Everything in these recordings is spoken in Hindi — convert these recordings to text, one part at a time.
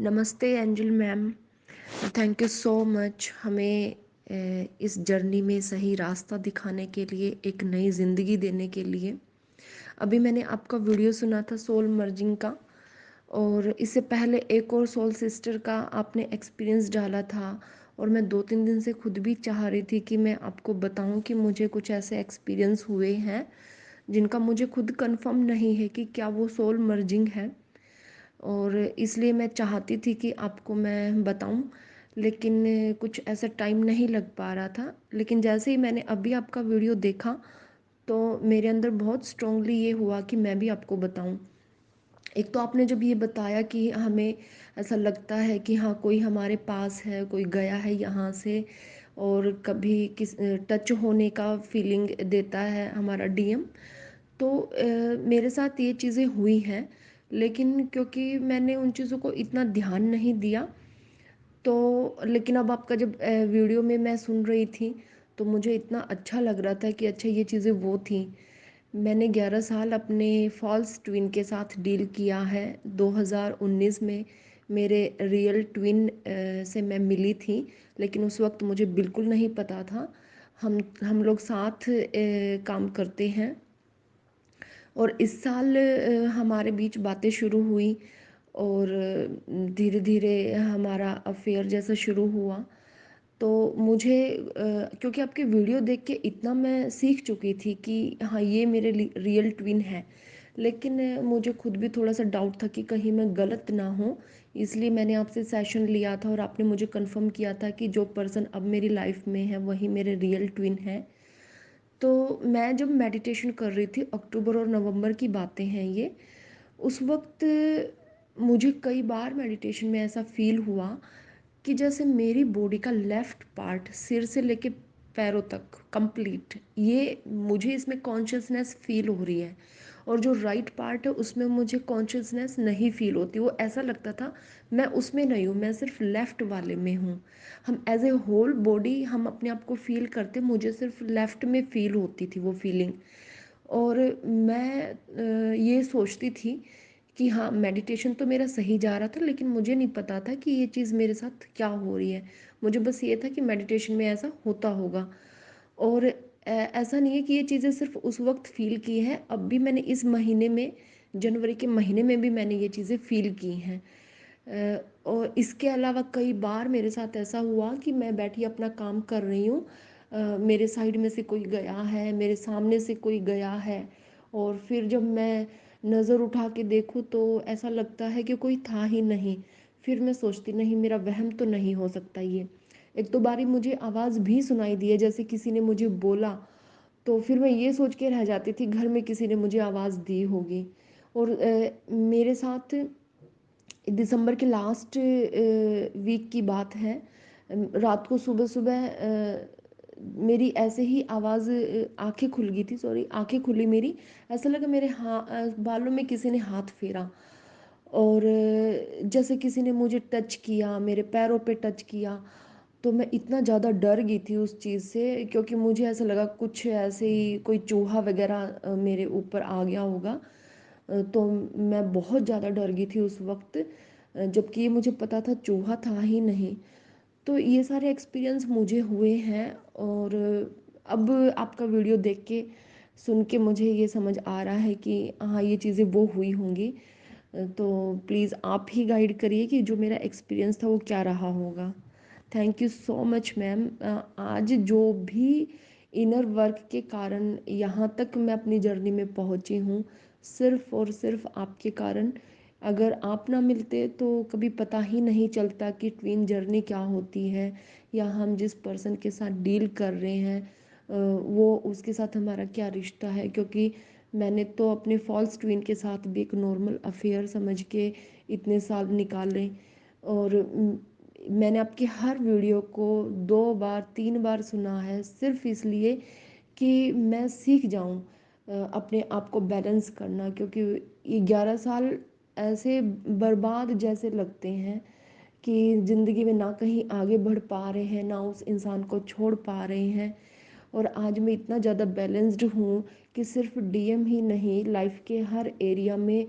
नमस्ते angel ma'am. Thank you so much हमें इस जर्नी में सही रास्ता दिखाने के लिए, एक नई ज़िंदगी देने के लिए। अभी मैंने आपका वीडियो सुना था सोल मर्जिंग का, और इससे पहले एक और सोल सिस्टर का आपने एक्सपीरियंस डाला था। और मैं 2-3 दिन से खुद भी चाह रही थी कि मैं आपको बताऊं कि मुझे कुछ ऐसे एक्सपीरियंस हुए हैं जिनका मुझे खुद कंफर्म नहीं है कि क्या वो सोल मर्जिंग है। और इसलिए मैं चाहती थी कि आपको मैं बताऊं, लेकिन कुछ ऐसा टाइम नहीं लग पा रहा था। लेकिन जैसे ही मैंने अभी आपका वीडियो देखा तो मेरे अंदर बहुत स्ट्रांगली ये हुआ कि मैं भी आपको बताऊं। एक तो आपने जब ये बताया कि हमें ऐसा लगता है कि हाँ, कोई हमारे पास है, कोई गया है यहाँ से, और कभी किस टच होने का फीलिंग देता है हमारा डीएम। तो मेरे साथ ये चीज़ें हुई हैं, लेकिन क्योंकि मैंने उन चीज़ों को इतना ध्यान नहीं दिया, तो लेकिन अब आपका जब वीडियो में मैं सुन रही थी तो मुझे इतना अच्छा लग रहा था कि अच्छा, ये चीज़ें वो थी। मैंने 11 साल अपने फॉल्स ट्विन के साथ डील किया है। 2019 में मेरे रियल ट्विन से मैं मिली थी, लेकिन उस वक्त मुझे बिल्कुल नहीं पता था। हम लोग साथ काम करते हैं, और इस साल हमारे बीच बातें शुरू हुई, और धीरे धीरे हमारा अफेयर जैसा शुरू हुआ। तो मुझे क्योंकि आपके वीडियो देख के इतना मैं सीख चुकी थी कि हाँ, ये मेरे रियल ट्विन है। लेकिन मुझे खुद भी थोड़ा सा डाउट था कि कहीं मैं गलत ना हूँ। इसलिए मैंने आपसे सेशन लिया था और आपने मुझे कंफर्म किया था कि जो पर्सन अब मेरी लाइफ में है वही मेरे रियल ट्विन है। तो मैं जब मेडिटेशन कर रही थी, अक्टूबर और नवंबर की बातें हैं ये, उस वक्त मुझे कई बार मेडिटेशन में ऐसा फील हुआ कि जैसे मेरी बॉडी का लेफ़्ट पार्ट सिर से लेके पैरों तक कंप्लीट, ये मुझे इसमें कॉन्शियसनेस फील हो रही है, और जो राइट पार्ट है उसमें मुझे कॉन्शियसनेस नहीं फील होती। वो ऐसा लगता था मैं उसमें नहीं हूँ, मैं सिर्फ लेफ़्ट वाले में हूँ। हम एज ए होल बॉडी हम अपने आप को फील करते, मुझे सिर्फ लेफ़्ट में फील होती थी वो फीलिंग। और मैं ये सोचती थी कि हाँ, मेडिटेशन तो मेरा सही जा रहा था, लेकिन मुझे नहीं पता था कि ये चीज़ मेरे साथ क्या हो रही है। मुझे बस ये था कि मेडिटेशन में ऐसा होता होगा। और ऐसा नहीं है कि ये चीज़ें सिर्फ उस वक्त फील की हैं, अब भी मैंने इस महीने में, जनवरी के महीने में भी मैंने ये चीज़ें फील की हैं। और इसके अलावा कई बार मेरे साथ ऐसा हुआ कि मैं बैठी अपना काम कर रही हूँ, मेरे साइड में से कोई गया है, मेरे सामने से कोई गया है, और फिर जब मैं नज़र उठा के देखूँ तो ऐसा लगता है कि कोई था ही नहीं। फिर मैं सोचती, नहीं, मेरा वहम तो नहीं हो सकता ये। एक दो बारी मुझे आवाज़ भी सुनाई दी है, जैसे किसी ने मुझे बोला। तो फिर मैं ये सोच के रह जाती थी घर में किसी ने मुझे आवाज़ दी होगी। और मेरे साथ दिसंबर के लास्ट वीक की बात है। रात को सुबह सुबह मेरी ऐसे ही आवाज़, आंखें खुल गई थी, सॉरी, आंखें खुली मेरी। ऐसा लगा मेरे बालों में किसी ने हाथ फेरा, और जैसे किसी ने मुझे टच किया, मेरे पैरों पे टच किया। तो मैं इतना ज़्यादा डर गई थी उस चीज़ से, क्योंकि मुझे ऐसा लगा कुछ ऐसे ही कोई चूहा वगैरह मेरे ऊपर आ गया होगा। तो मैं बहुत ज़्यादा डर गई थी उस वक्त, जबकि ये मुझे पता था चूहा था ही नहीं। तो ये सारे एक्सपीरियंस मुझे हुए हैं, और अब आपका वीडियो देख के, सुन के मुझे ये समझ आ रहा है कि हाँ, ये चीज़ें वो हुई होंगी। तो प्लीज़ आप ही गाइड करिए कि जो मेरा एक्सपीरियंस था वो क्या रहा होगा। Thank you so much ma'am. आज जो भी इनर वर्क के कारण यहाँ तक मैं अपनी जर्नी में पहुँची हूँ, सिर्फ़ और सिर्फ आपके कारण। अगर आप ना मिलते तो कभी पता ही नहीं चलता कि ट्विन जर्नी क्या होती है, या हम जिस पर्सन के साथ डील कर रहे हैं वो उसके साथ हमारा क्या रिश्ता है। क्योंकि मैंने तो अपने फॉल्स ट्विन के साथ भी एक नॉर्मल अफेयर समझ के इतने साल निकाले। और मैंने आपके हर वीडियो को 2 बार 3 बार सुना है, सिर्फ इसलिए कि मैं सीख जाऊं अपने आप को बैलेंस करना। क्योंकि ये 11 साल ऐसे बर्बाद जैसे लगते हैं कि ज़िंदगी में ना कहीं आगे बढ़ पा रहे हैं, ना उस इंसान को छोड़ पा रहे हैं। और आज मैं इतना ज़्यादा बैलेंस्ड हूँ कि सिर्फ डीएम ही नहीं, लाइफ के हर एरिया में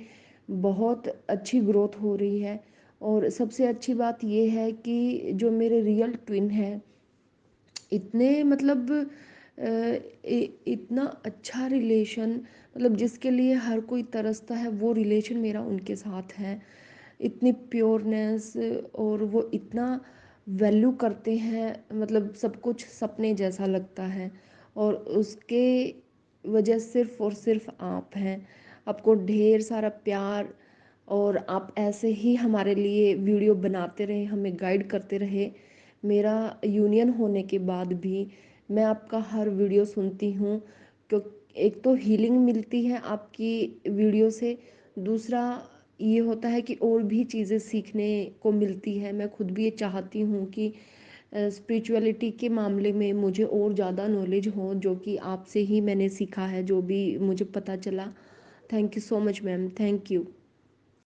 बहुत अच्छी ग्रोथ हो रही है। और सबसे अच्छी बात ये है कि जो मेरे रियल ट्विन हैं, इतने मतलब इतना अच्छा रिलेशन, मतलब जिसके लिए हर कोई तरसता है वो रिलेशन मेरा उनके साथ है। इतनी प्योरनेस, और वो इतना वैल्यू करते हैं, मतलब सब कुछ सपने जैसा लगता है। और उसके वजह सिर्फ और सिर्फ आप हैं। आपको ढेर सारा प्यार, और आप ऐसे ही हमारे लिए वीडियो बनाते रहे, हमें गाइड करते रहे। मेरा यूनियन होने के बाद भी मैं आपका हर वीडियो सुनती हूँ, क्यों एक तो हीलिंग मिलती है आपकी वीडियो से, दूसरा ये होता है कि और भी चीज़ें सीखने को मिलती है। मैं खुद भी ये चाहती हूँ कि स्पिरिचुअलिटी के मामले में मुझे और ज़्यादा नॉलेज हो, जो कि आपसे ही मैंने सीखा है, जो भी मुझे पता चला। Thank you so much ma'am, thank you.